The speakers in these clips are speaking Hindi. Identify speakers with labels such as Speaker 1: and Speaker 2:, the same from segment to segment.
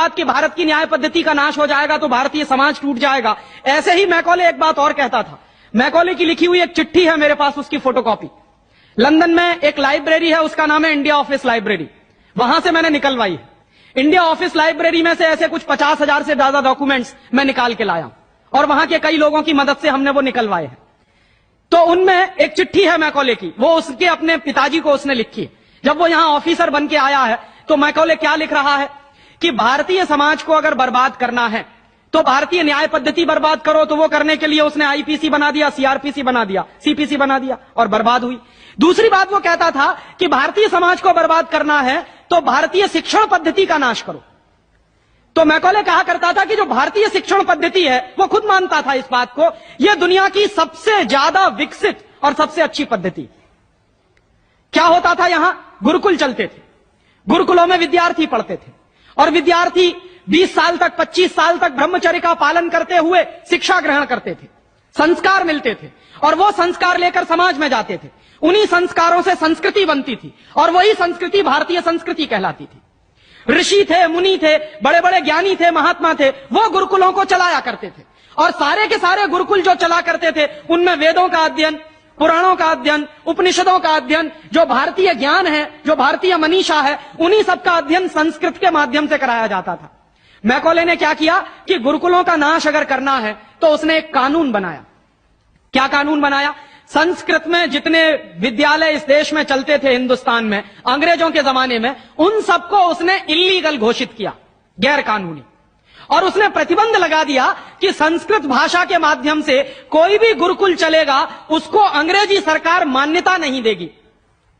Speaker 1: बात कि भारत की न्याय पद्धति का नाश हो जाएगा तो भारतीय समाज टूट जाएगा, ऐसे ही मैकॉले एक बात और कहता था। मैकॉले की लिखी हुई एक चिट्ठी है मेरे पास, उसकी फोटोकॉपी। लंदन में एक लाइब्रेरी है, उसका नाम है इंडिया ऑफिस लाइब्रेरी, वहां से मैंने निकलवाई है। इंडिया ऑफिस लाइब्रेरी में से ऐसे कुछ 50,000 से ज्यादा डॉक्यूमेंट्स मैं निकाल के लाया और वहां के कई लोगों की मदद से हमने वो निकलवाए हैं। तो उनमें एक चिट्ठी है मैकॉले की, वो उसके अपने पिताजी को उसने लिखी है। जब वो यहां ऑफिसर बन के आया है तो मैकॉले क्या लिख रहा है कि भारतीय समाज को अगर बर्बाद करना है तो भारतीय न्याय पद्धति बर्बाद करो। तो वो करने के लिए उसने आईपीसी बना दिया, सीआरपीसी बना दिया, सीपीसी बना दिया और बर्बाद हुई। दूसरी बात वो कहता था कि भारतीय समाज को बर्बाद करना है तो भारतीय शिक्षण पद्धति का नाश करो। तो मैकॉले कहा करता था कि जो भारतीय शिक्षण पद्धति है, वो खुद मानता था इस बात को, यह दुनिया की सबसे ज्यादा विकसित और सबसे अच्छी पद्धति। क्या होता था, यहां गुरुकुल चलते थे, गुरुकुलों में विद्यार्थी पढ़ते थे और विद्यार्थी 20 साल तक, 25 साल तक ब्रह्मचर्य का पालन करते हुए शिक्षा ग्रहण करते थे, संस्कार मिलते थे और वो संस्कार लेकर समाज में जाते थे। उन्हीं संस्कारों से संस्कृति बनती थी और वही संस्कृति भारतीय संस्कृति कहलाती थी। ऋषि थे, मुनि थे, बड़े बड़े ज्ञानी थे, महात्मा थे, वो गुरुकुलों को चलाया करते थे और सारे के सारे गुरुकुल जो चला करते थे उनमें वेदों का अध्ययन, पुराणों का अध्ययन, उपनिषदों का अध्ययन, जो भारतीय ज्ञान है, जो भारतीय मनीषा है, उन्हीं सबका अध्ययन संस्कृत के माध्यम से कराया जाता था। मैकॉले ने क्या किया कि गुरुकुलों का नाश अगर करना है तो उसने एक कानून बनाया। क्या कानून बनाया? संस्कृत में जितने विद्यालय इस देश में चलते थे, हिंदुस्तान में अंग्रेजों के जमाने में, उन सबको उसने इल्लीगल घोषित किया, गैर कानूनी। और उसने प्रतिबंध लगा दिया कि संस्कृत भाषा के माध्यम से कोई भी गुरुकुल चलेगा उसको अंग्रेजी सरकार मान्यता नहीं देगी।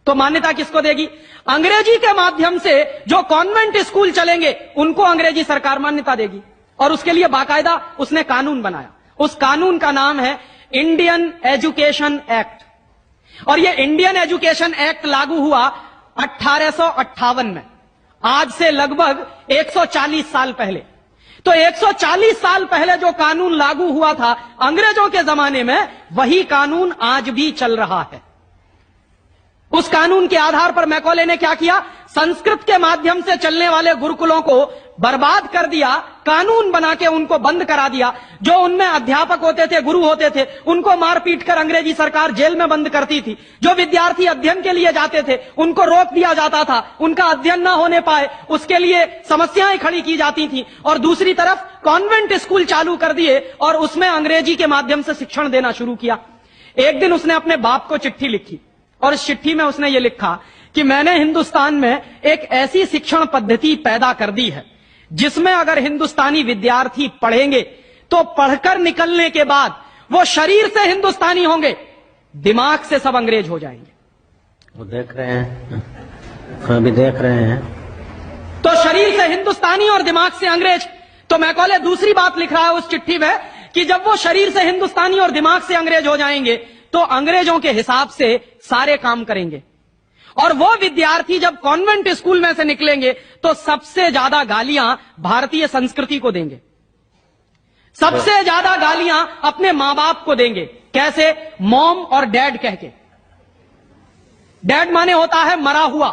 Speaker 1: तो मान्यता किसको देगी? अंग्रेजी के माध्यम से जो कॉन्वेंट स्कूल चलेंगे उनको अंग्रेजी सरकार मान्यता देगी। और उसके लिए बाकायदा उसने कानून बनाया। उस कानून का नाम है इंडियन एजुकेशन एक्ट। और यह इंडियन एजुकेशन एक्ट लागू हुआ 1858 में, आज से लगभग 140 साल पहले। तो 140 साल पहले जो कानून लागू हुआ था अंग्रेजों के जमाने में, वही कानून आज भी चल रहा है। उस कानून के आधार पर मैकॉले ने क्या किया? संस्कृत के माध्यम से चलने वाले गुरुकुलों को बर्बाद कर दिया, कानून बना के उनको बंद करा दिया। जो उनमें अध्यापक होते थे, गुरु होते थे, उनको मार पीट कर अंग्रेजी सरकार जेल में बंद करती थी। जो विद्यार्थी अध्ययन के लिए जाते थे उनको रोक दिया जाता था, उनका अध्ययन ना होने पाए उसके लिए समस्याएं खड़ी की जाती थी। और दूसरी तरफ कॉन्वेंट स्कूल चालू कर दिए और उसमें अंग्रेजी के माध्यम से शिक्षण देना शुरू किया। एक दिन उसने अपने बाप को चिट्ठी लिखी और इस चिट्ठी में उसने ये लिखा कि मैंने हिंदुस्तान में एक ऐसी शिक्षण पद्धति पैदा कर दी है जिसमें अगर हिंदुस्तानी विद्यार्थी पढ़ेंगे तो पढ़कर निकलने के बाद वो शरीर से हिंदुस्तानी होंगे, दिमाग से सब अंग्रेज हो जाएंगे।
Speaker 2: वो देख रहे हैं, अभी देख रहे हैं।
Speaker 1: तो शरीर से हिंदुस्तानी और दिमाग से अंग्रेज। तो मैकॉले दूसरी बात लिख रहा है उस चिट्ठी में कि जब वो शरीर से हिंदुस्तानी और दिमाग से अंग्रेज हो जाएंगे तो अंग्रेजों के हिसाब से सारे काम करेंगे। और वो विद्यार्थी जब कॉन्वेंट स्कूल में से निकलेंगे तो सबसे ज्यादा गालियां भारतीय संस्कृति को देंगे, सबसे ज्यादा गालियां अपने मां बाप को देंगे। कैसे? मॉम और डैड कह के। डैड माने होता है मरा हुआ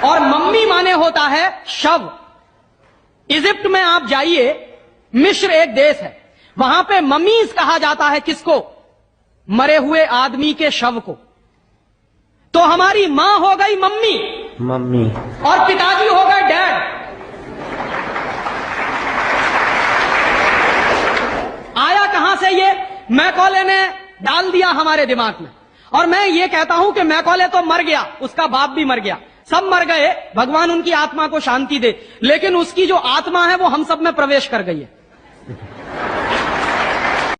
Speaker 1: और मम्मी माने होता है शव। इजिप्ट में आप जाइए, मिस्र एक देश है, वहां पे ममीज कहा जाता है किसको? मरे हुए आदमी के शव को। तो हमारी मां हो गई मम्मी और पिताजी हो गए डैड। आया कहां से ये? मैकॉले ने डाल दिया हमारे दिमाग में। और मैं ये कहता हूं कि मैकॉले तो मर गया, उसका बाप भी मर गया, सब मर गए, भगवान उनकी आत्मा को शांति दे, लेकिन उसकी जो आत्मा है वो हम सब में प्रवेश कर गई है।